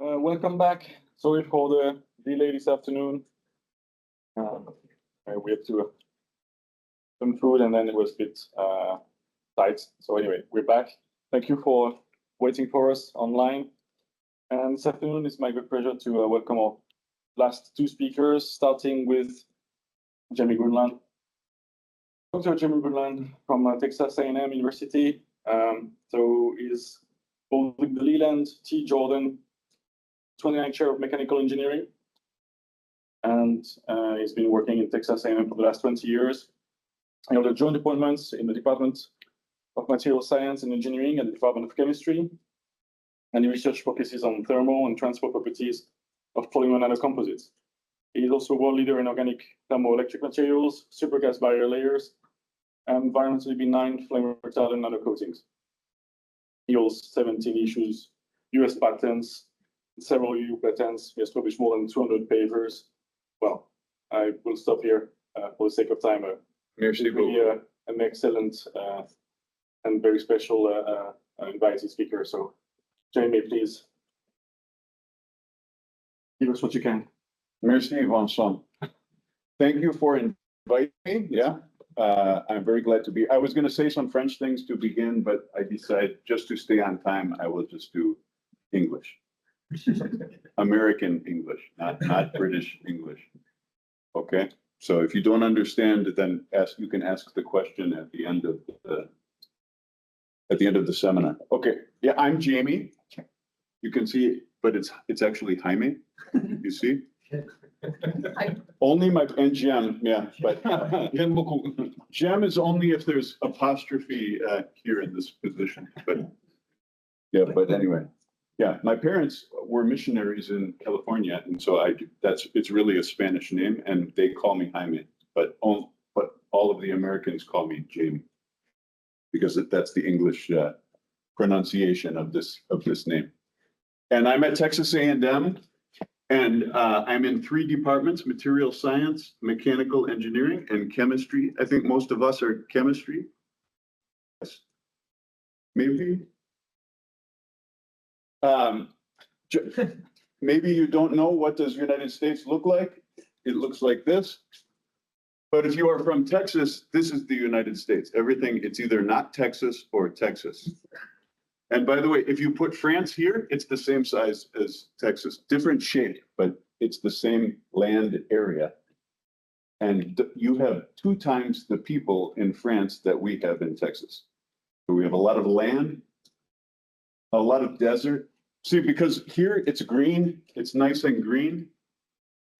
Welcome back. Sorry for the delay this afternoon. We had to some food and then it was a bit tight. So anyway, we're back. Thank you for waiting for us online. And this afternoon, it's my great pleasure to welcome our last two speakers, starting with Jaime Grunlan. Dr. Jaime Grunlan from Texas A&M University. So he's holding the Leland T. Jordan 29 Chair of Mechanical Engineering. And he's been working in Texas A&M for the last 20 years. He held joint appointments in the Department of Material Science and Engineering and the Department of Chemistry. And he research focuses on thermal and transport properties of polymer nanocomposites. He is also a world leader in organic thermoelectric materials, supergas barrier layers, and environmentally benign flame retardant nanocoatings. He holds 17 issues, US patents, several EU patents. He has published more than 200 papers. Well, I will stop here for the sake of time. Merci really an excellent and very special invited speaker. So, Jaime, please give us what you can. Merci, Vincent. Thank you for inviting me. Yeah, I'm very glad to be. I was going to say some French things to begin, but I decided just to stay on time, I will just do English. American English, not British English. Okay, so if you don't understand, then you can ask the question at the end of the seminar. Okay, yeah, I'm Jaime. You can see, but it's actually Jaime. You see? Only my NGM, yeah, but gem is only if there's apostrophe here in this position. But yeah, but anyway. Yeah, my parents were missionaries in California, and so it's really a Spanish name, and they call me Jaime, but all of the Americans call me Jaime, because that's the English pronunciation of this name. And I'm at Texas A&M, and I'm in 3 departments: material science, mechanical engineering, and chemistry. I think most of us are chemistry. Yes, maybe. Maybe you don't know what does United States look like. It looks like this. But if you are from Texas, this is the United States. Everything, it's either not Texas or Texas. And by the way, if you put France here, it's the same size as Texas. Different shape, but it's the same land area. And you have 2 times the people in France that we have in Texas. So we have a lot of land, a lot of desert. See, because here it's green, it's nice and green.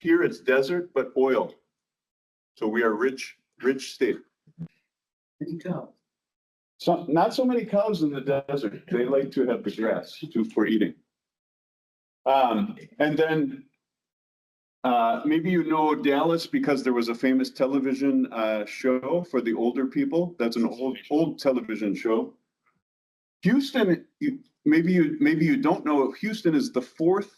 Here it's desert, but oil. So we are rich state. So not so many cows in the desert. They like to have the grass for eating. And then maybe you know Dallas because there was a famous television show for the older people. That's an old television show. Houston, maybe you don't know, Houston is the 4th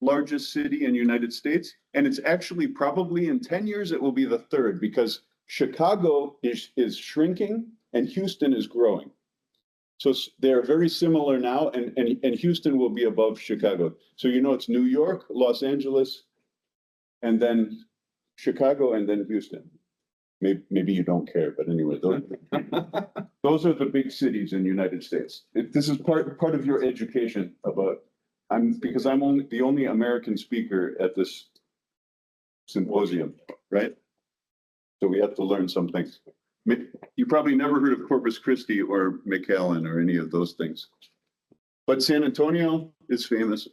largest city in the United States, and it's actually probably in 10 years it will be the 3rd, because Chicago is shrinking and Houston is growing. So they're very similar now, and Houston will be above Chicago. So you know it's New York, Los Angeles, and then Chicago, and then Houston. Maybe you don't care, but anyway, those are the big cities in the United States. This is part of your education about, because I'm the only American speaker at this symposium, right? So we have to learn some things. You probably never heard of Corpus Christi or McAllen or any of those things. But San Antonio is famous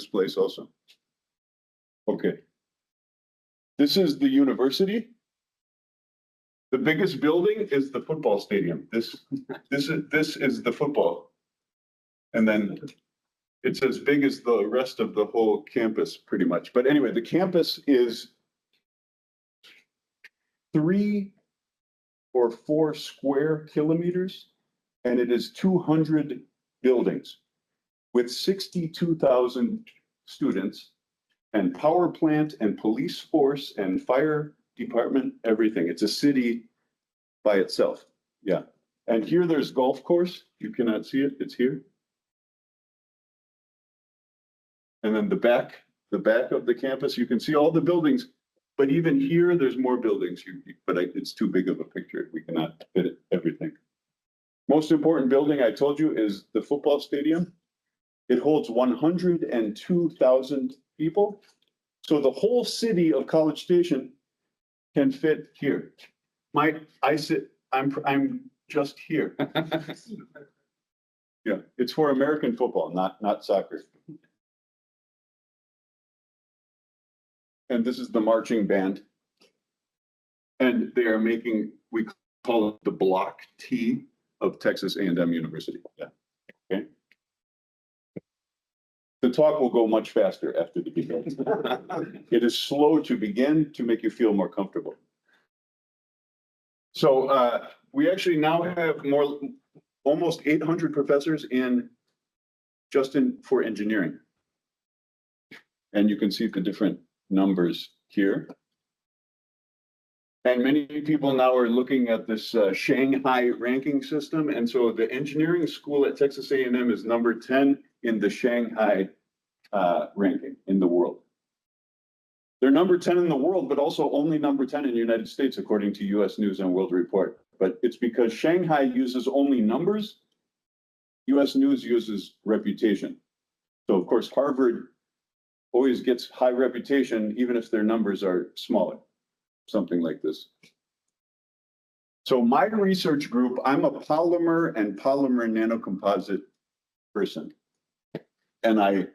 place also. Okay. This is the university. The biggest building is the football stadium. This is the football. And then it's as big as the rest of the whole campus, pretty much. But anyway, the campus is 3 or 4 square kilometers, and it is 200 buildings with 62,000 students, and power plant and police force and fire department, everything. It's a city by itself. Yeah. And here there's golf course. You cannot see it. It's here. And then the back of the campus, you can see all the buildings. But even here, there's more buildings, it's too big of a picture. We cannot fit everything. Most important building, I told you, is the football stadium. It holds 102,000 people. So the whole city of College Station can fit here. I'm just here. Yeah, it's for American football, not soccer. And this is the marching band. And they are making, we call it the Block T of Texas A&M University. Yeah. Okay. The talk will go much faster after the beginning. It is slow to begin to make you feel more comfortable. So we actually now have almost 800 professors for engineering. And you can see the different numbers here. And many people now are looking at this Shanghai ranking system. And so the engineering school at Texas A&M is number 10 in the Shanghai ranking in the world. They're number 10 in the world, but also only number 10 in the United States, according to US News and World Report. But it's because Shanghai uses only numbers, US News uses reputation. So of course, Harvard always gets high reputation, even if their numbers are smaller, something like this. So my research group, I'm a polymer and polymer nanocomposite person. And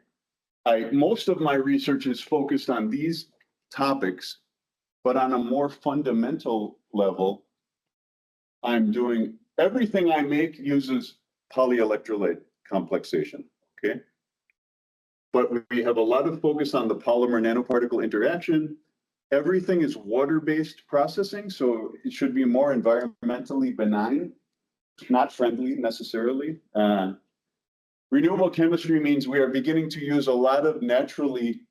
most of my research is focused on these topics, but on a more fundamental level, I'm doing everything I make uses polyelectrolyte complexation, okay? But we have a lot of focus on the polymer nanoparticle interaction. Everything is water-based processing, so it should be more environmentally benign, not friendly necessarily. Renewable chemistry means we are beginning to use a lot of naturally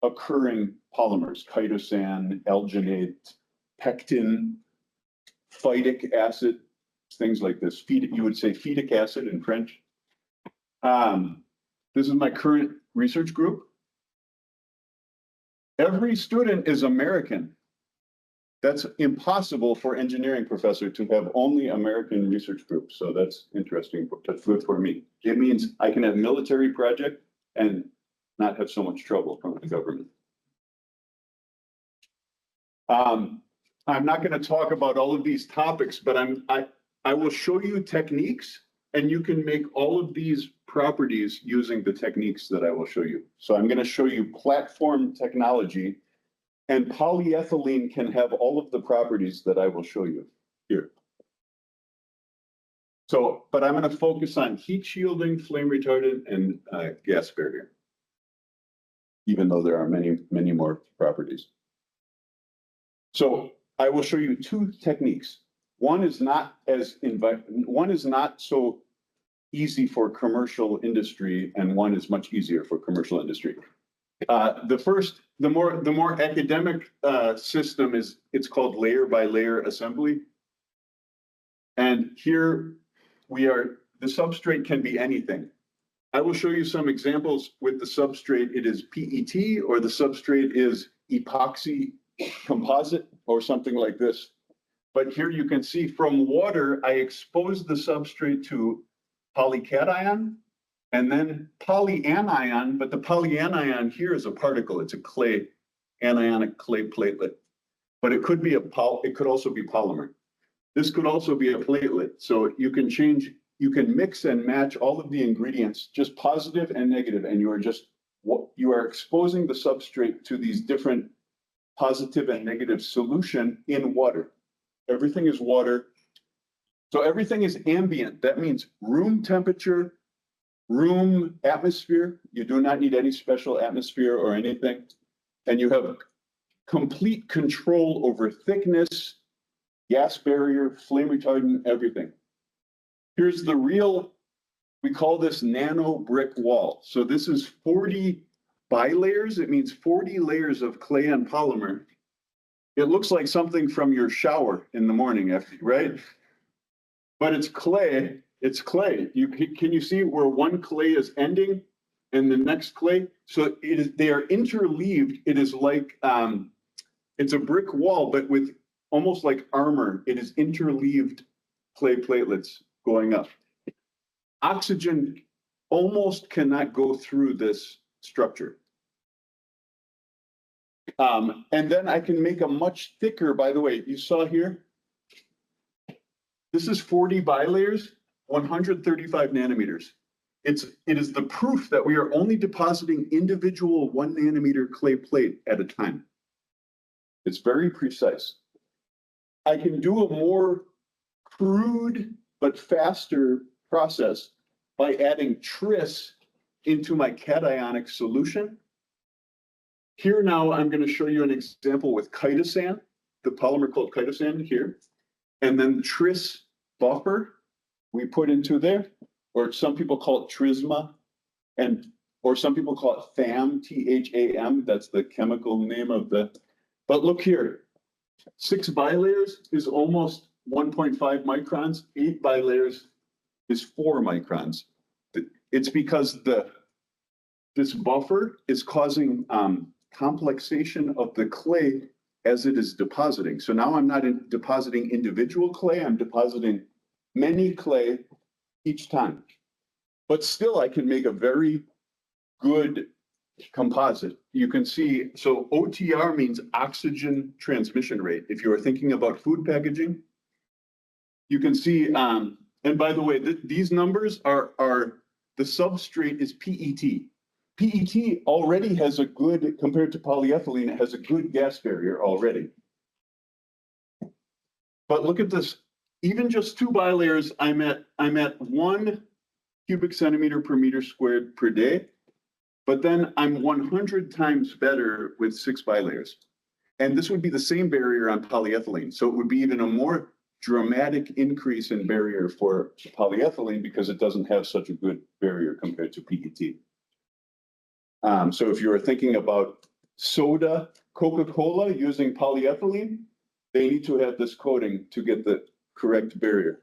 occurring polymers, chitosan, alginate, pectin, phytic acid, things like this. You would say phytic acid in French. This is my current research group. Every student is American. That's impossible for engineering professor to have only American research groups. So that's interesting. That's good for me. It means I can have military project and not have so much trouble from the government. I'm not going to talk about all of these topics, but I will show you techniques, and you can make all of these properties using the techniques that I will show you. So I'm going to show you platform technology, and polyethylene can have all of the properties that I will show you here. So, but I'm going to focus on heat shielding, flame retardant, and gas barrier, even though there are many, many more properties. So I will show you two techniques. One is not so easy for commercial industry, and one is much easier for commercial industry. The more academic system it's called layer by layer assembly. And here the substrate can be anything. I will show you some examples with the substrate. It is PET, or the substrate is epoxy composite or something like this. But here you can see from water, I expose the substrate to polycation and then polyanion, but the polyanion here is a particle. It's a clay, anionic clay platelet. But it could be it could also be polymer. This could also be a platelet. So you can mix and match all of the ingredients, just positive and negative, and you are exposing the substrate to these different positive and negative solution in water. Everything is water. So everything is ambient. That means room temperature, room atmosphere. You do not need any special atmosphere or anything. And you have complete control over thickness, gas barrier, flame retardant, everything. Here's the real, we call this nano brick wall. So this is 40 bilayers. It means 40 layers of clay and polymer. It looks like something from your shower in the morning, right? But it's clay. It's clay. Can you see where one clay is ending and the next clay. So they are interleaved. It is like, it's a brick wall, but with almost like armor. It is interleaved clay platelets going up. Oxygen almost cannot go through this structure. And then I can make a much thicker, by the way, you saw here, this is 40 bilayers, 135 nanometers. It is the proof that we are only depositing individual 1 nanometer clay plate at a time. It's very precise. I can do a more crude but faster process by adding tris into my cationic solution. Here now, I'm going to show you an example with chitosan, the polymer called chitosan here, and then tris buffer we put into there, or some people call it trisma, or some people call it THAM, T-H-A-M, that's the chemical name of the, but look here, 6 bilayers is almost 1.5 microns, 8 bilayers is 4 microns. It's because this buffer is causing complexation of the clay as it is depositing. So now I'm not depositing individual clay, I'm depositing many clay each time. But still I can make a very good composite. You can see, so OTR means oxygen transmission rate. If you are thinking about food packaging, you can see, and by the way, these numbers are the substrate is PET. PET already has a good, compared to polyethylene, it has a good gas barrier already. But look at this, even just 2 bilayers, I'm at 1 cubic centimeter per meter squared per day, but then I'm 100 times better with 6 bilayers. And this would be the same barrier on polyethylene. So it would be even a more dramatic increase in barrier for polyethylene because it doesn't have such a good barrier compared to PET. So if you're thinking about soda, Coca-Cola using polyethylene, they need to have this coating to get the correct barrier.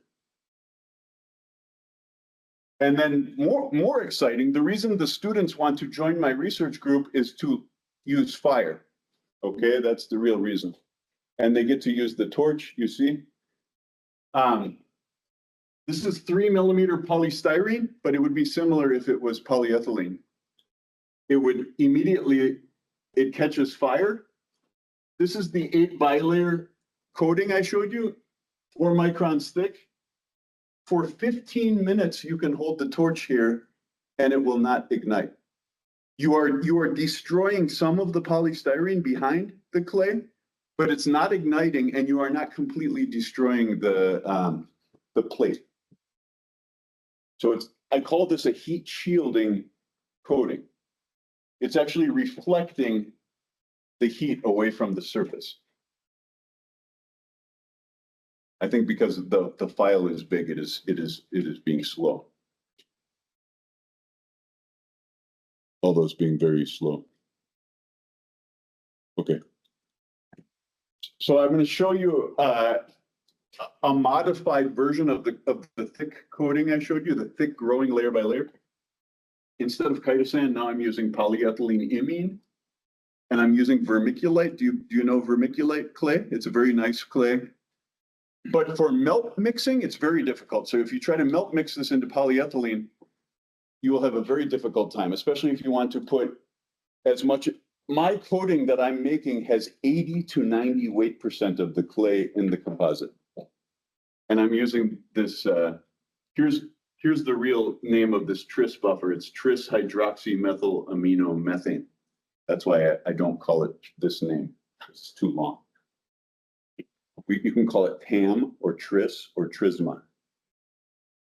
And then more exciting, the reason the students want to join my research group is to use fire. Okay, that's the real reason. And they get to use the torch, you see. This is 3 millimeter polystyrene, but it would be similar if it was polyethylene. It would immediately, it catches fire. This is the 8 bilayer coating I showed you, 4 microns thick. For 15 minutes, you can hold the torch here and it will not ignite. You are destroying some of the polystyrene behind the clay, but it's not igniting and you are not completely destroying the plate. So I call this a heat shielding coating. It's actually reflecting the heat away from the surface. I think because the file is big, it is being slow. Although it's being very slow. Okay. So I'm going to show you a modified version of the thick coating I showed you, the thick growing layer by layer. Instead of chitosan, now I'm using polyethylene imine, and I'm using vermiculite. Do you know vermiculite clay? It's a very nice clay. But for melt mixing, it's very difficult. So if you try to melt mix this into polyethylene, you will have a very difficult time, especially if you want to put as much. My coating that I'm making has 80 to 90 weight% of the clay in the composite. And I'm using this, here's the real name of this tris buffer. It's tris hydroxymethylamino-methane. That's why I don't call it this name. It's too long. You can call it TAM or tris or trisma.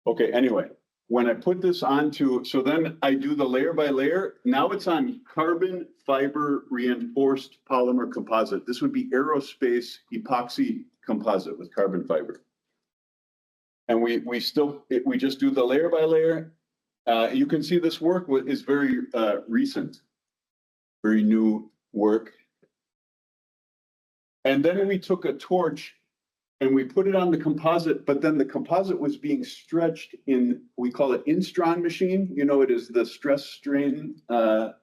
Okay, anyway, when I put this onto, so then I do the layer by layer. Now it's on carbon fiber reinforced polymer composite. This would be aerospace epoxy composite with carbon fiber. And we just do the layer by layer. You can see this work is very recent, very new work. And then we took a torch and we put it on the composite, but then the composite was being stretched in, we call it Instron machine. You know, it is the stress strain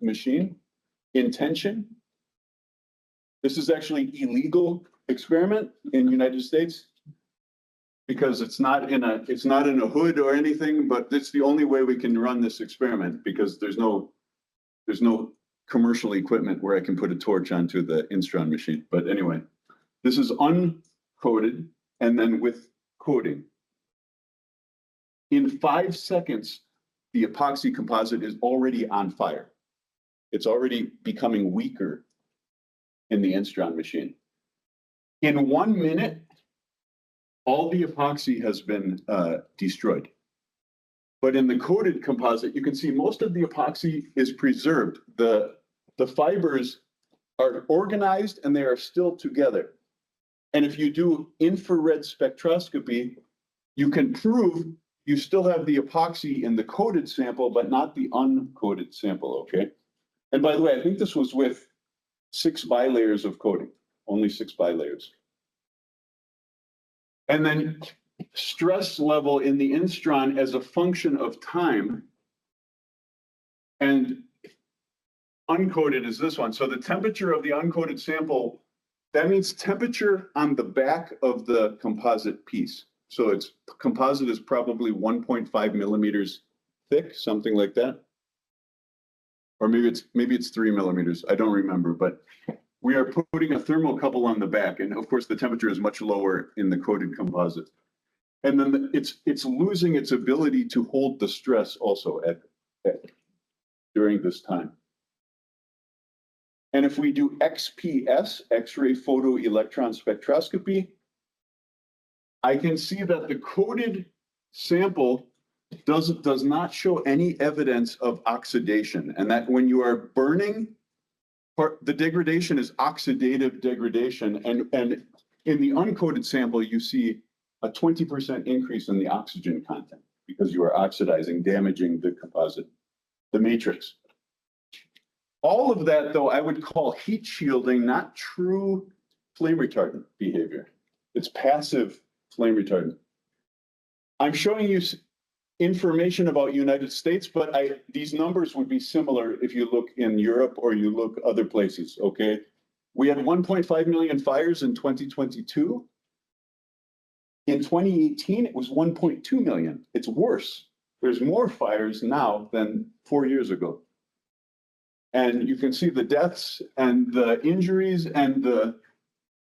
machine in tension. This is actually illegal experiment in the United States because it's not in a hood or anything, but it's the only way we can run this experiment because there's no commercial equipment where I can put a torch onto the Instron machine. But anyway, this is uncoated and then with coating. In 5 seconds, the epoxy composite is already on fire. It's already becoming weaker in the Instron machine. In 1 minute, all the epoxy has been destroyed. But in the coated composite, you can see most of the epoxy is preserved. The fibers are organized and they are still together. And if you do infrared spectroscopy, you can prove you still have the epoxy in the coated sample, but not the uncoated sample, okay? And by the way, I think this was with 6 bilayers of coating, only 6 bilayers. And then stress level in the Instron as a function of time. And uncoated is this one. So the temperature of the uncoated sample, that means temperature on the back of the composite piece. So its composite is probably 1.5 millimeters thick, something like that. Or maybe it's 3 millimeters. I don't remember, but we are putting a thermocouple on the back. And of course, the temperature is much lower in the coated composite. And then it's losing its ability to hold the stress also during this time. And if we do XPS, X-ray photoelectron spectroscopy, I can see that the coated sample does not show any evidence of oxidation. And that when you are burning, the degradation is oxidative degradation. And in the uncoated sample, you see a 20% increase in the oxygen content because you are oxidizing, damaging the composite, the matrix. All of that, though, I would call heat shielding, not true flame retardant behavior. It's passive flame retardant. I'm showing you information about United States, but these numbers would be similar if you look in Europe or you look other places, okay? We had 1.5 million fires in 2022. In 2018, it was 1.2 million. It's worse. There's more fires now than 4 years ago. And you can see the deaths and the injuries and the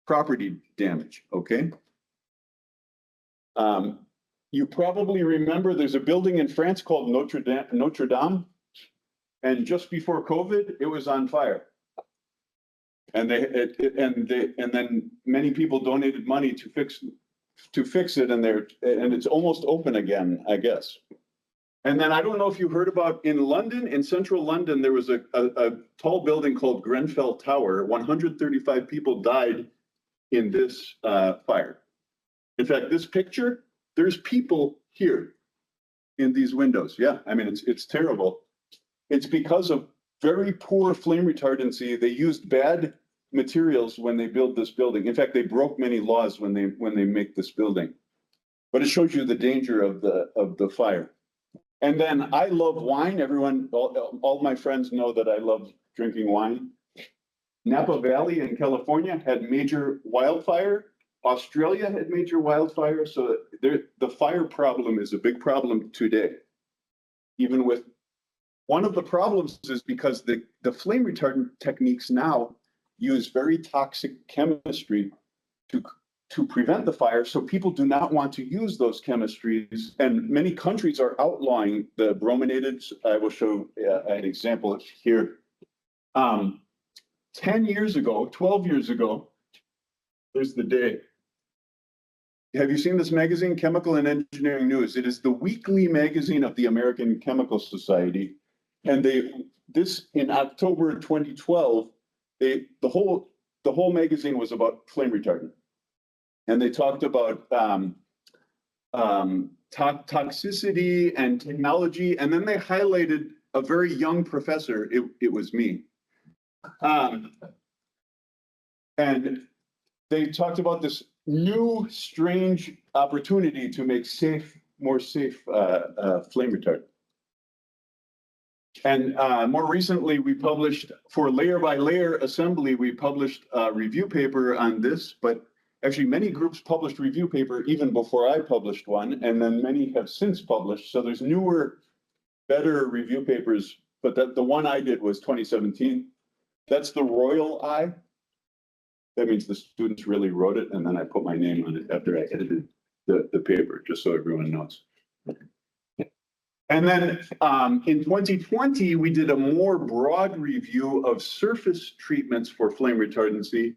property damage, okay? You probably remember there's a building in France called Notre Dame, and just before COVID, it was on fire. And then many people donated money to fix it, and it's almost open again, I guess. And then I don't know if you heard about in London, in central London, there was a tall building called Grenfell Tower. 135 people died in this fire. In fact, this picture, there's people here in these windows. Yeah, I mean, it's terrible. It's because of very poor flame retardancy. They used bad materials when they built this building. In fact, they broke many laws when they make this building. But it shows you the danger of the fire. And then I love wine. Everyone, all my friends know that I love drinking wine. Napa Valley in California had major wildfire. Australia had major wildfire. So the fire problem is a big problem today. Even with one of the problems is because the flame retardant techniques now use very toxic chemistry to prevent the fire. So people do not want to use those chemistries. And many countries are outlawing the brominated. I will show an example here. 10 years ago, 12 years ago, there's the day. Have you seen this magazine, Chemical and Engineering News? It is the weekly magazine of the American Chemical Society. And this in October 2012, the whole magazine was about flame retardant. And they talked about toxicity and technology. And then they highlighted a very young professor. It was me. And they talked about this new, strange opportunity to make more safe flame retardant. And more recently, we published, for layer by layer assembly, we published a review paper on this, but actually many groups published review paper even before I published one, and then many have since published. So there's newer, better review papers, but the one I did was 2017. That's the Royal Eye. That means the students really wrote it, and then I put my name on it after I edited the paper, just so everyone knows. And then in 2020, we did a more broad review of surface treatments for flame retardancy.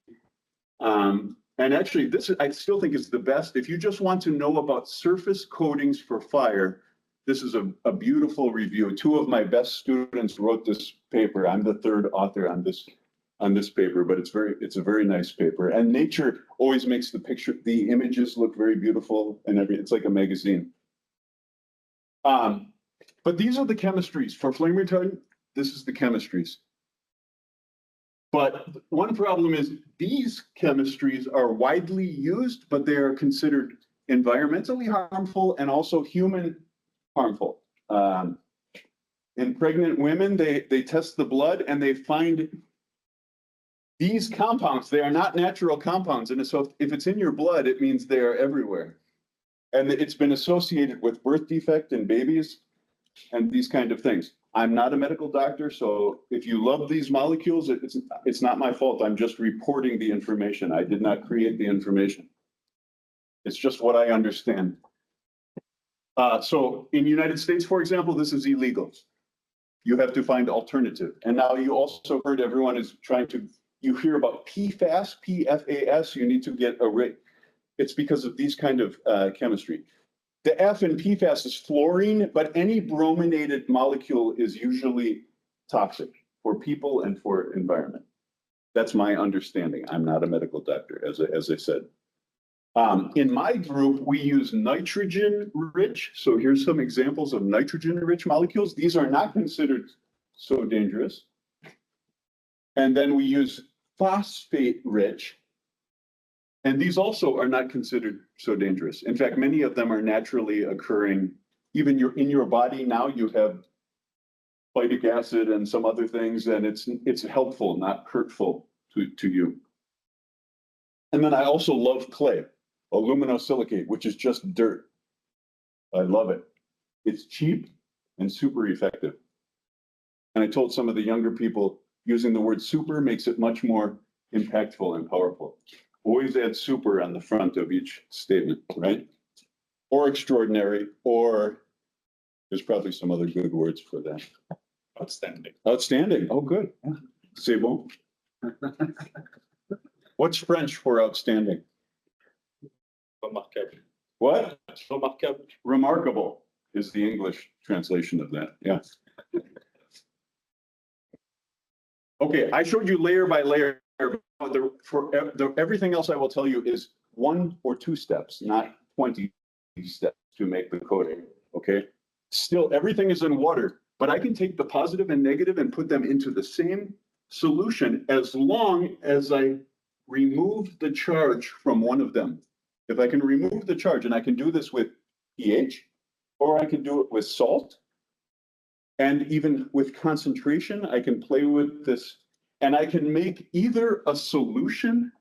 And actually, this I still think is the best. If you just want to know about surface coatings for fire, this is a beautiful review. Two of my best students wrote this paper. I'm the third author on this paper, but it's a very nice paper. And Nature always makes the images look very beautiful, and it's like a magazine. But these are the chemistries for flame retardant. This is the chemistries. But one problem is these chemistries are widely used, but they are considered environmentally harmful and also human harmful. In pregnant women, they test the blood and they find these compounds. They are not natural compounds. And so if it's in your blood, it means they are everywhere. And it's been associated with birth defect in babies and these kind of things. I'm not a medical doctor, so if you love these molecules, it's not my fault. I'm just reporting the information. I did not create the information. It's just what I understand. So in the United States, for example, this is illegal. You have to find alternative. And now you also heard everyone is trying to, you hear about PFAS, PFAS, you need to get a rate. It's because of these kind of chemistry. The F in PFAS is fluorine, but any brominated molecule is usually toxic for people and for environment. That's my understanding. I'm not a medical doctor, as I said. In my group, we use nitrogen-rich. So here's some examples of nitrogen-rich molecules. These are not considered so dangerous. And then we use phosphate-rich. And these also are not considered so dangerous. In fact, many of them are naturally occurring. Even in your body now, you have phytic acid and some other things, and it's helpful, not hurtful to you. And then I also love clay, aluminosilicate, which is just dirt. I love it. It's cheap and super effective. And I told some of the younger people, using the word super makes it much more impactful and powerful. Always add super on the front of each statement, right? Or extraordinary, or there's probably some other good words for that. Outstanding. Outstanding. Oh, good. Yeah. C'est bon. What's French for outstanding? Remarkable. What? Remarkable. Remarkable is the English translation of that. Yeah. Okay, I showed you layer by layer. Everything else I will tell you is 1 or 2 steps, not 20 steps to make the coating, okay? Still, everything is in water, but I can take the positive and negative and put them into the same solution as long as I remove the charge from one of them. If I can remove the charge, and I can do this with pH, or I can do it with salt, and even with concentration, I can play with this. And I can make either a solution,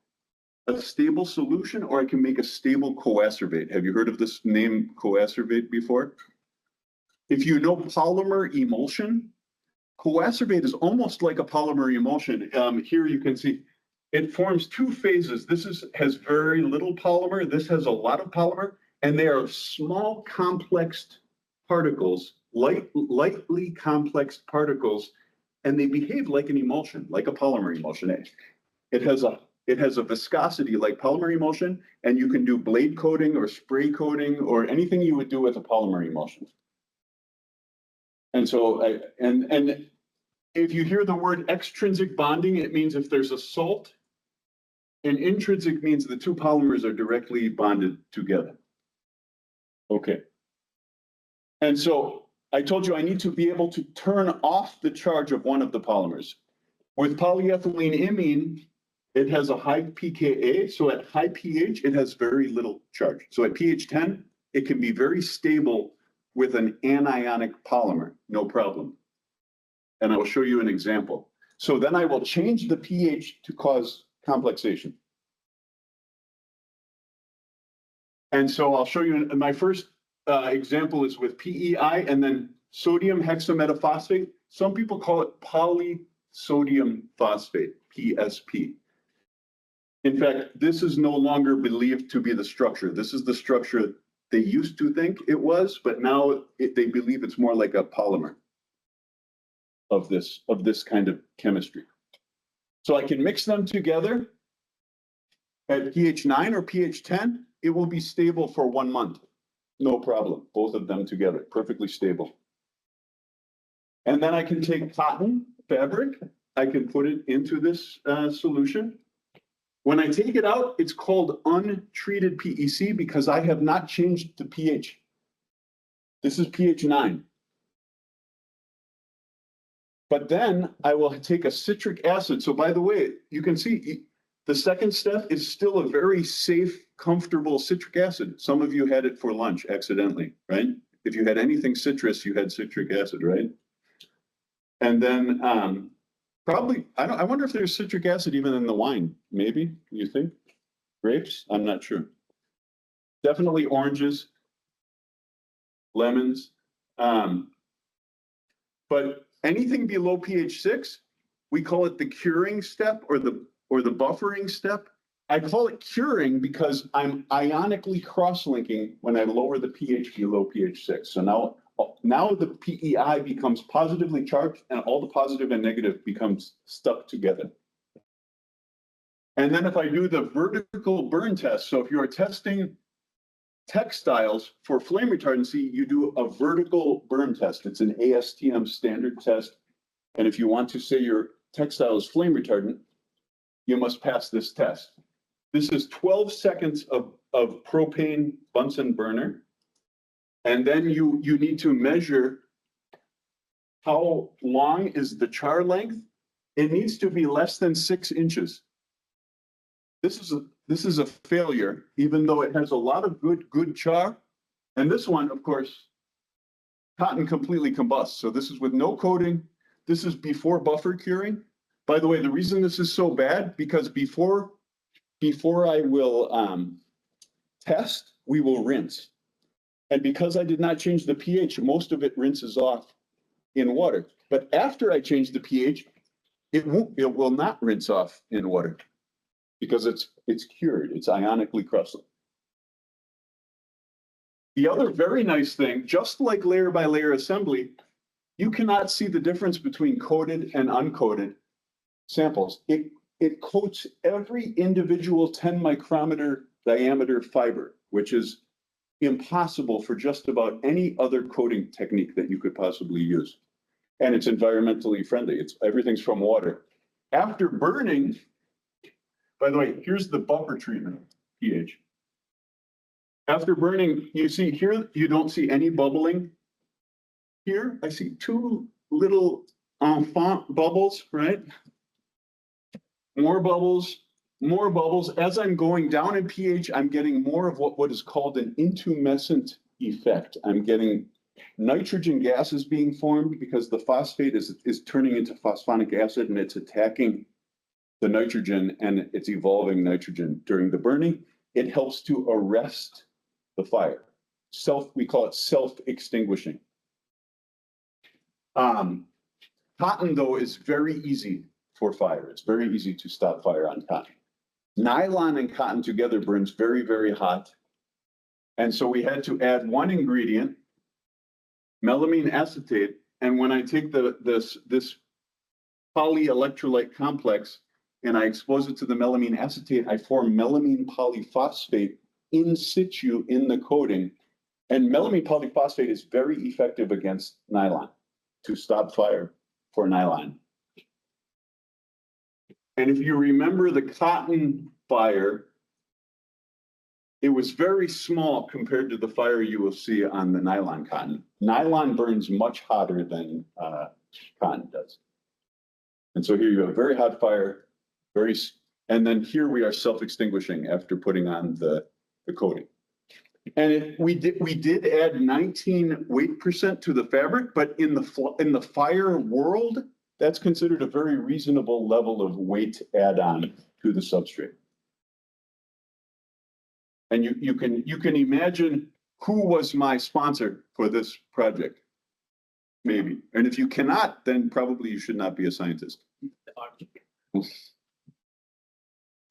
a stable solution, or I can make a stable coacervate. Have you heard of this name coacervate before? If you know polymer emulsion, coacervate is almost like a polymer emulsion. Here you can see it forms 2 phases. This has very little polymer. This has a lot of polymer, and they are small, complex particles, lightly complex particles. And they behave like an emulsion, like a polymer emulsion. It has a viscosity like polymer emulsion, and you can do blade coating or spray coating or anything you would do with a polymer emulsion. And so, and if you hear the word extrinsic bonding, it means if there's a salt, and intrinsic means the 2 polymers are directly bonded together. Okay. And so I told you I need to be able to turn off the charge of one of the polymers. With polyethylene imine, It has a high pKa, so at high pH, it has very little charge. So at pH 10, it can be very stable with an anionic polymer, no problem. And I will show you an example. So then I will change the pH to cause complexation. And so I'll show you, my first example is with PEI and then sodium hexametaphosphate. Some people call it polysodium phosphate, PSP. In fact, this is no longer believed to be the structure. This is the structure they used to think it was, but now they believe it's more like a polymer of this kind of chemistry. So I can mix them together at pH 9 or pH 10. It will be stable for 1 month. No problem. Both of them together, perfectly stable. And then I can take cotton fabric. I can put it into this solution. When I take it out, it's called untreated PEC because I have not changed the pH. This is pH 9. But then I will take a citric acid. So by the way, you can see the second step is still a very safe, comfortable citric acid. Some of you had it for lunch accidentally, right? If you had anything citrus, you had citric acid, right? And then probably, I wonder if there's citric acid even in the wine. Maybe, you think? Grapes? I'm not sure. Definitely oranges, lemons. But anything below pH 6, we call it the curing step or the buffering step. I call it curing because I'm ionically cross-linking when I lower the pH below pH 6. So now the PEI becomes positively charged and all the positive and negative becomes stuck together. And then if I do the vertical burn test, so if you're testing textiles for flame retardancy, you do a vertical burn test. It's an ASTM standard test. And if you want to say your textile is flame retardant, you must pass this test. This is 12 seconds of propane Bunsen burner. And then you need to measure how long is the char length. It needs to be less than 6 inches. This is a failure, even though it has a lot of good char. And this one, of course, cotton completely combusts. So this is with no coating. This is before buffer curing. By the way, the reason this is so bad, because before I will test, we will rinse. And because I did not change the pH, most of it rinses off in water. But after I change the pH, it will not rinse off in water because it's cured. It's ionically cross-linked. The other very nice thing, just like layer by layer assembly, you cannot see the difference between coated and uncoated samples. It coats every individual 10 micrometer diameter fiber, which is impossible for just about any other coating technique that you could possibly use. And it's environmentally friendly. Everything's from water. After burning, by the way, here's the buffer treatment pH. After burning, you see here, you don't see any bubbling. Here, I see 2 little enfant bubbles, right? More bubbles, more bubbles. As I'm going down in pH, I'm getting more of what is called an intumescent effect. I'm getting nitrogen gases being formed because the phosphate is turning into phosphonic acid and it's attacking the nitrogen and it's evolving nitrogen during the burning. It helps to arrest the fire. We call it self-extinguishing. Cotton, though, is very easy for fire. It's very easy to stop fire on cotton. Nylon and cotton together burns very, very hot. And so we had to add one ingredient, melamine acetate. And when I take this polyelectrolyte complex and I expose it to the melamine acetate, I form melamine polyphosphate in situ in the coating. And melamine polyphosphate is very effective against nylon to stop fire for nylon. And if you remember the cotton fire, it was very small compared to the fire you will see on the nylon cotton. Nylon burns much hotter than cotton does. And so here you have a very hot fire, very And then here we are self-extinguishing after putting on the coating. And we did add 19 weight percent to the fabric, but in the fire world, that's considered a very reasonable level of weight add-on to the substrate. And you can imagine who was my sponsor for this project, maybe. And if you cannot, then probably you should not be a scientist.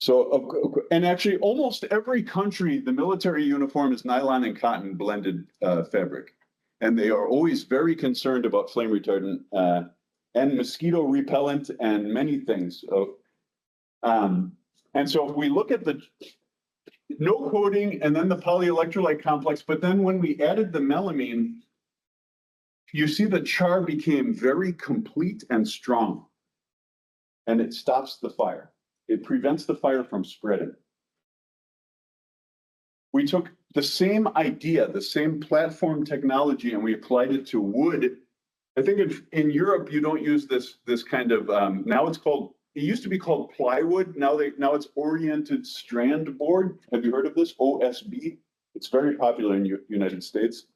So, and actually almost every country, the military uniform is nylon and cotton blended fabric. And they are always very concerned about flame retardant and mosquito repellent and many things. So, and so if we look at the no coating and then the polyelectrolyte complex, but then when we added the melamine, you see the char became very complete and strong. And it stops the fire. It prevents the fire from spreading. We took the same idea, the same platform technology, and we applied it to wood. I think in Europe, you don't use this kind of, now it's called, it used to be called plywood. Now it's oriented strand board. Have you heard of this? OSB. It's very popular in United States.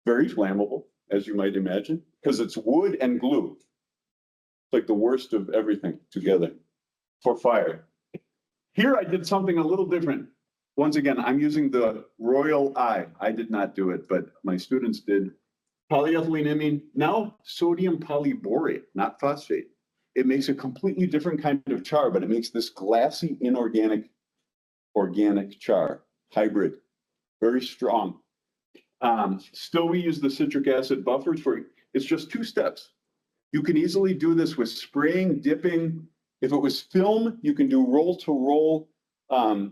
Very flammable, as you might imagine, because it's wood and glue. It's like the worst of everything together for fire. Here I did something a little different. Once again, I'm using the royal eye. I did not do it, but my students did. Polyethylene imine, now sodium polyborate, not phosphate. It makes a completely different kind of char, but it makes this glassy, inorganic, organic char, hybrid, very strong. Still, we use the citric acid buffers for, it's just 2 steps. You can easily do this with spraying, dipping. If it was film, you can do roll-to-roll,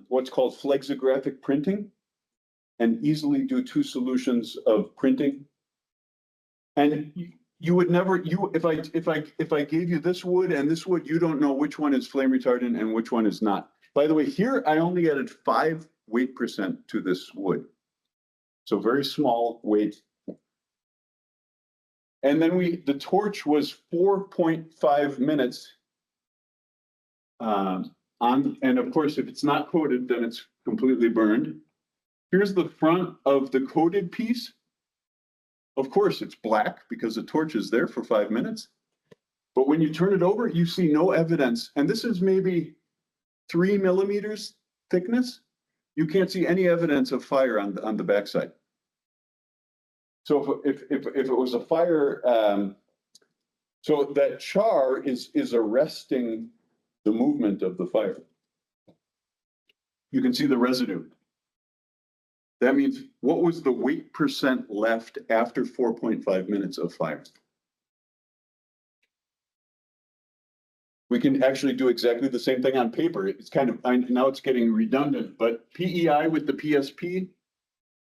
what's called flexographic printing, and easily do 2 solutions of printing. And you would never, if I gave you this wood and this wood, you don't know which one is flame retardant and which one is not. By the way, here I only added 5 weight percent to this wood. So very small weight. And then the torch was 4.5 minutes. And of course, if it's not coated, then it's completely burned. Here's the front of the coated piece. Of course, it's black because the torch is there for 5 minutes. But when you turn it over, you see no evidence. And this is maybe 3 millimeters thickness. You can't see any evidence of fire on the backside. So if it was a fire, so that char is arresting the movement of the fire. You can see the residue. That means what was the weight percent left after 4.5 minutes of fire? We can actually do exactly the same thing on paper. It's kind of, now it's getting redundant, but PEI with the PSP,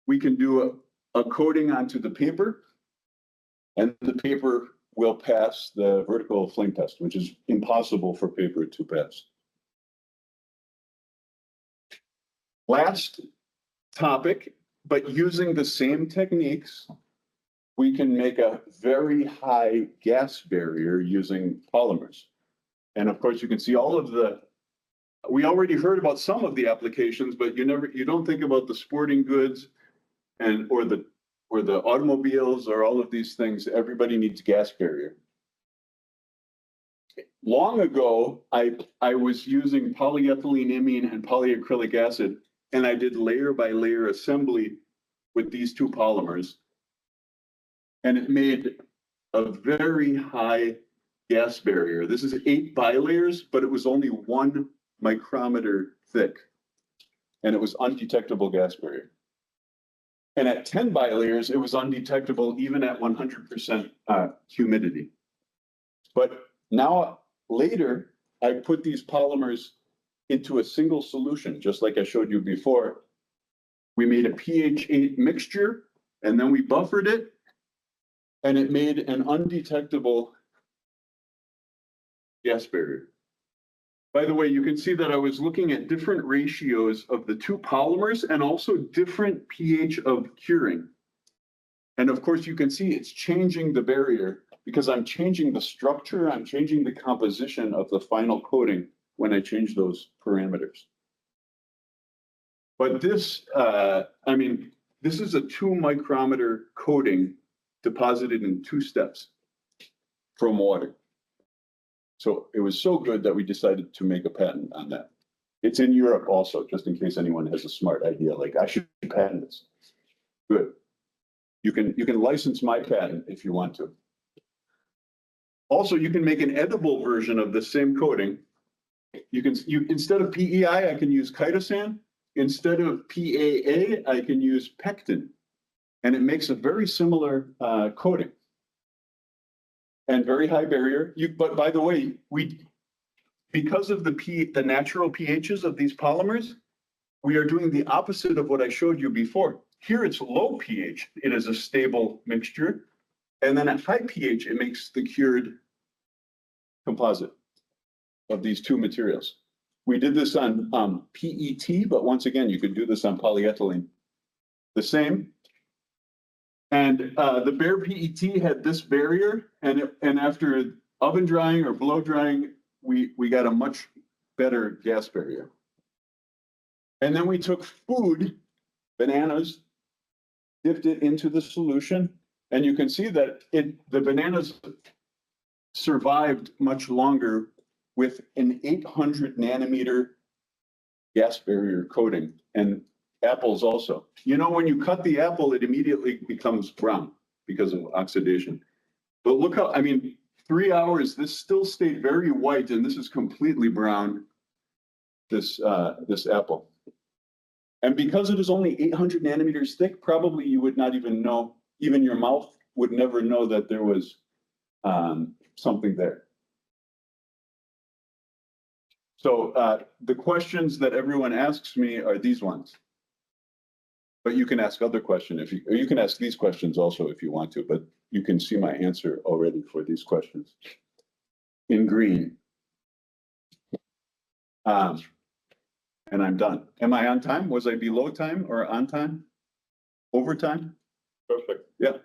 we can do a coating onto the paper, and the paper will pass the vertical flame test, which is impossible for paper to pass. Last topic, but using the same techniques, we can make a very high gas barrier using polymers. And of course, you can see all of we already heard about some of the applications, but you don't think about the sporting goods or the automobiles or all of these things. Everybody needs gas barrier. Long ago, I was using polyethylene imine and polyacrylic acid, and I did layer by layer assembly with these 2 polymers. And it made a very high gas barrier. This is 8 bilayers, but it was only 1 micrometer thick. And it was undetectable gas barrier. And at 10 bilayers, it was undetectable even at 100% humidity. But now, later, I put these polymers into a single solution, just like I showed you before. We made a pH 8 mixture, and then we buffered it, and it made an undetectable gas barrier. By the way, you can see that I was looking at different ratios of the 2 polymers and also different pH of curing. And of course, you can see it's changing the barrier because I'm changing the structure, I'm changing the composition of the final coating when I change those parameters. But this, I mean, this is a 2 micrometer coating deposited in 2 steps from water. So it was so good that we decided to make a patent on that. It's in Europe also, just in case anyone has a smart idea, like I should patent this. Good. You can license my patent if you want to. Also, you can make an edible version of the same coating. Instead of PEI, I can use chitosan. Instead of PAA, I can use pectin. And it makes a very similar coating. And very high barrier. But by the way, because of the natural pHs of these polymers, we are doing the opposite of what I showed you before. Here it's low pH. It is a stable mixture. And then at high pH, it makes the cured composite of these 2 materials. We did this on PET, but once again, you could do this on polyethylene. The same. And the bare PET had this barrier, and after oven drying or blow drying, we got a much better gas barrier. And then we took food, bananas, dipped it into the solution, and you can see that the bananas survived much longer with an 800 nanometer gas barrier coating, and apples also. You know, when you cut the apple, it immediately becomes brown because of oxidation. But look how, I mean, 3 hours, this still stayed very white, and this is completely brown, this apple. And because it is only 800 nanometers thick, probably you would not even know, even your mouth would never know that there was something there. So the questions that everyone asks me are these ones. But you can ask other questions or you can ask these questions also if you want to, but you can see my answer already for these questions in green. And I'm done. Am I on time? Was I below time or on time? Overtime? Perfect. Yeah.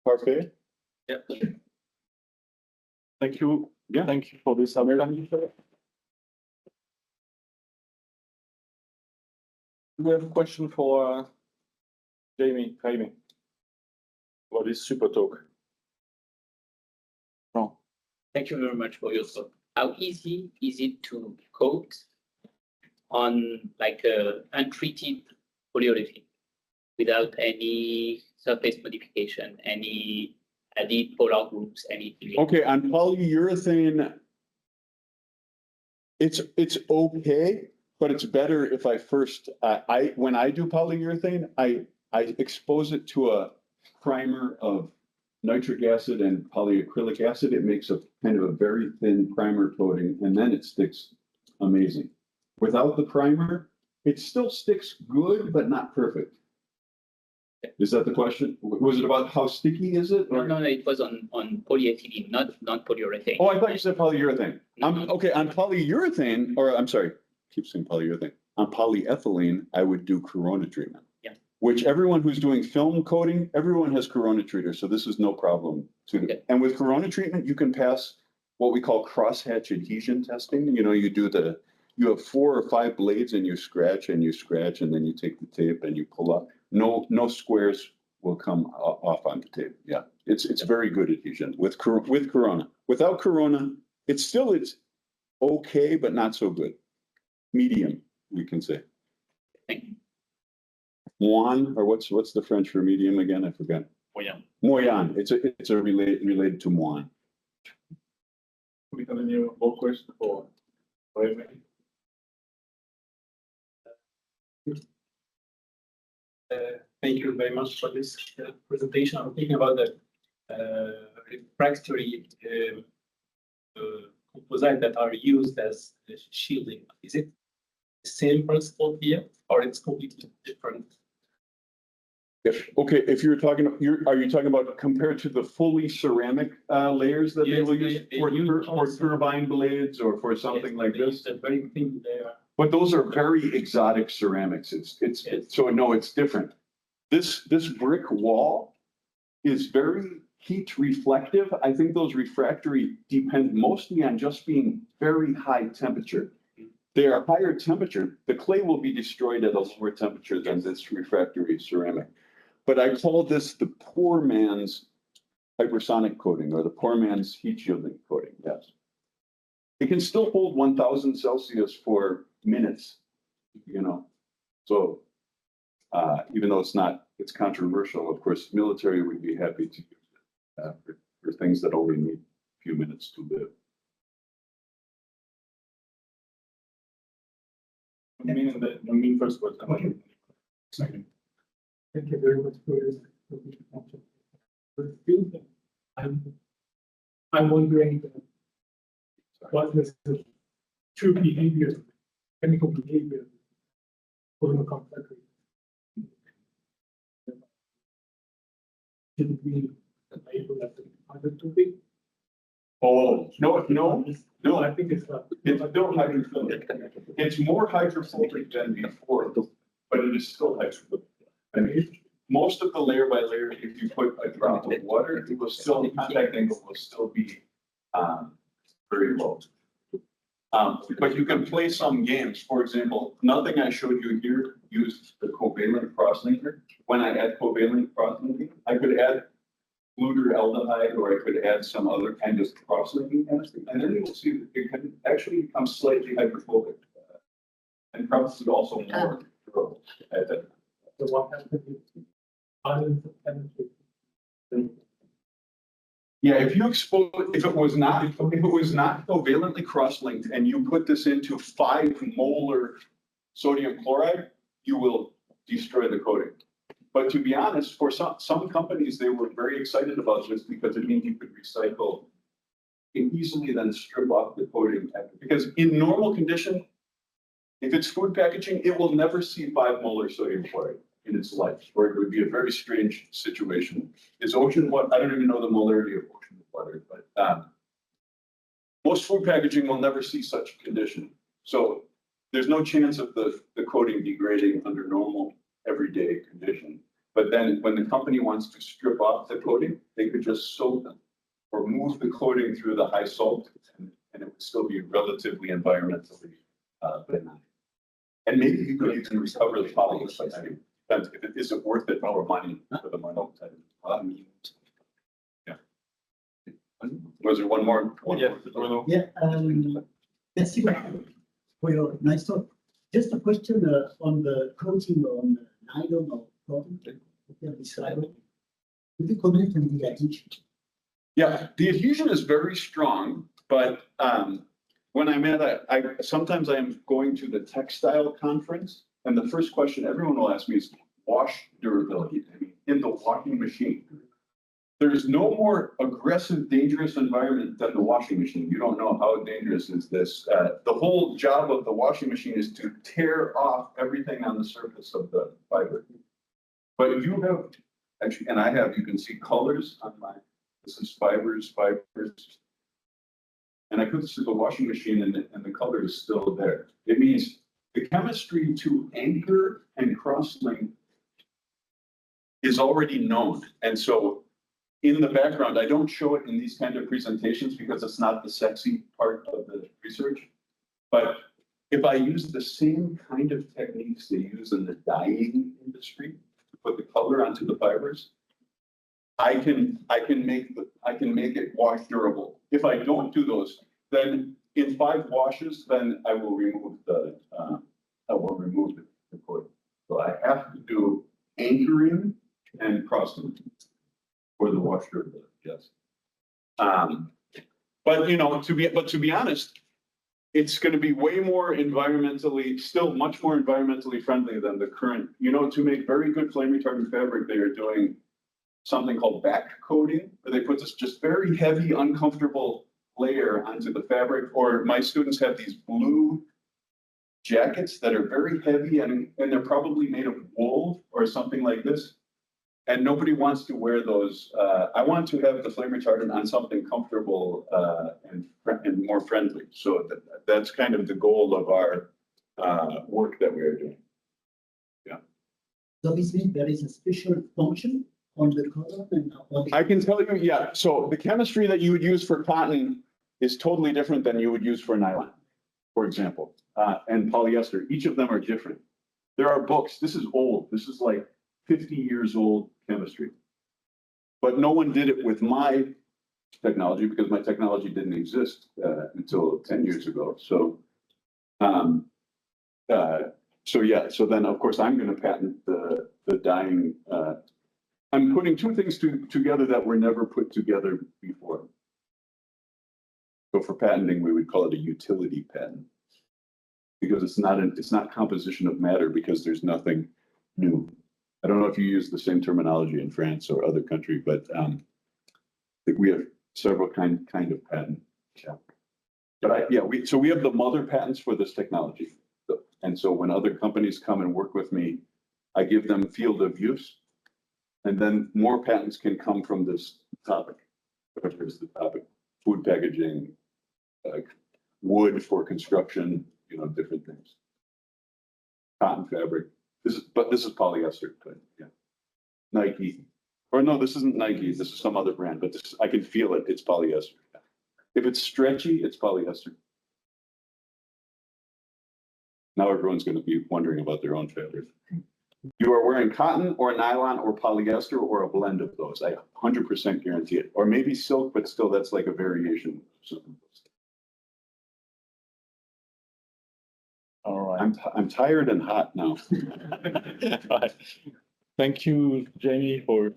Parfait. Yeah. Thank you. Yeah. Thank you for this. We have a question for Jaime. What is super talk? No. Thank you very much for your thought. How easy is it to coat on like a untreated polyolefin without any surface modification, any added polar groups, anything? Okay, on polyurethane, it's okay, but it's better if I first when I do polyurethane, I expose it to a primer of nitric acid and polyacrylic acid. It makes a kind of a very thin primer coating, and then it sticks amazing. Without the primer, it still sticks good, but not perfect. Is that the question? Was it about how sticky is it? No, it was on polyethylene, not polyurethane. Oh, I thought you said polyurethane. Okay, on polyurethane, or I'm sorry, keep saying polyurethane. On polyethylene, I would do corona treatment. Yeah. Which everyone who's doing film coating, everyone has corona treater, so this is no problem to do. Okay. And with corona treatment, you can pass what we call crosshatch adhesion testing. You know, you have 4 or 5 blades and you scratch, and then you take the tape and you pull up. No squares will come off on the tape. Yeah, it's very good adhesion with corona. Without corona, it's okay, but not so good. Medium, we can say. Moyen, or what's the French for medium again? I forgot. Moyen. It's related to moyen. We have any more questions for Jaime? Thank you very much for this presentation. I'm thinking about the refractory composite that are used as shielding. Is it the same principle here, or it's completely different? If you're talking, are you talking about compared to the fully ceramic layers that they will use for turbine blades or for something like this? The very thin layer. But those are very exotic ceramics. So no, it's different. This brick wall is very heat reflective. I think those refractory depend mostly on just being very high temperature. They are higher temperature. The clay will be destroyed at a lower temperature than this refractory ceramic. But I call this the poor man's hypersonic coating or the poor man's heat shielding coating, yes. It can still hold 1000 Celsius for minutes, you know. So even though it's controversial, of course, military would be happy to use it for things that only need a few minutes to live. I mean first words. Okay. Thank you very much for this. I'm wondering what is the true behavior, chemical behavior for the conflict. Should we label that other topic? Oh, no, I think it's not. it's still hydrophobic. It's more hydrophobic than before, but it is still hydrophobic. I mean, most of the layer by layer, if you put a drop of water, it will still, contact angle will still be very low. But you can play some games. For example, nothing I showed you here used the covalent crosslinker. When I add covalent crosslinking, I could add glutaraldehyde, or I could add some other kind of cross-linking chemistry, and then you will see that it can actually become slightly hydrophobic, and probably also more durable. So what happens if balance of chemistry? Yeah, if it was not covalently cross-linked, and you put this into 5 molar sodium chloride, you will destroy the coating. But to be honest, for some companies, they were very excited about this because it means you could recycle and easily then strip off the coating. Because in normal condition, if it's food packaging, it will never see 5 molar sodium chloride in its life, or it would be a very strange situation. Is ocean water? I don't even know the molarity of ocean water, but most food packaging will never see such condition. So there's no chance of the coating degrading under normal everyday condition. But then when the company wants to strip off the coating, they could just soak them or move the coating through the high salt, and it would still be relatively environmentally benign. And maybe you could even recover the polyethylene. Depends if it isn't worth it for money for the money. Yeah. Was there one more? Yeah. Merci for your nice talk. Just a question on the coating on nylon or cotton. Could you comment on the adhesion? Yeah, the adhesion is very strong, but when I'm at sometimes I am going to the textile conference, and the first question everyone will ask me is wash durability. I mean, in the washing machine. There's no more aggressive, dangerous environment than the washing machine. You don't know how dangerous is this. The whole job of the washing machine is to tear off everything on the surface of the fiber. But you have, actually, and I have, you can see colors on this is fibers. And I put this in the washing machine and the color is still there. It means the chemistry to anchor and cross-link is already known. And so in the background, I don't show it in these kind of presentations because it's not the sexy part of the research. But if I use the same kind of techniques they use in the dyeing industry to put the color onto the fibers, I can make it wash durable. If I don't do those, then in 5 washes, then I will remove the coating. So I have to do anchoring and cross-linking for the wash durability. Yes. But you know, to be honest, it's going to be way more still much more environmentally friendly than the current. You know, to make very good flame retardant fabric, they are doing something called back coating, where they put this just very heavy, uncomfortable layer onto the fabric. Or my students have these blue jackets that are very heavy and they're probably made of wool or something like this. And nobody wants to wear those. I want to have the flame retardant on something comfortable and more friendly. So that's kind of the goal of our work that we are doing. Yeah. So this means there is a special function on the cotton and on the. I can tell you, yeah, so the chemistry that you would use for cotton is totally different than you would use for nylon, for example, and polyester. Each of them are different. There are books, this is old, this is like 50 years old chemistry. But no one did it with my technology because my technology didn't exist until 10 years ago. So, yeah, so then of course I'm going to patent the dyeing. I'm putting two things together that were never put together before. So for patenting, we would call it a utility patent because it's not composition of matter because there's nothing new. I don't know if you use the same terminology in France or other country, but we have several kind of patent. Yeah. But we have the mother patents for this technology. And so when other companies come and work with me, I give them field of use. And then more patents can come from this topic. Whatever is the topic, food packaging, wood for construction, different things. Cotton fabric. This is polyester, but yeah. Nike. Or no, this isn't Nike, this is some other brand, but this, I can feel it, it's polyester. If it's stretchy, it's polyester. Now everyone's going to be wondering about their own fabric. You are wearing cotton or nylon or polyester or a blend of those. I 100% guarantee it. Or maybe silk, but still that's like a variation. All right. I'm tired and hot now. Thank you, Jamie, for.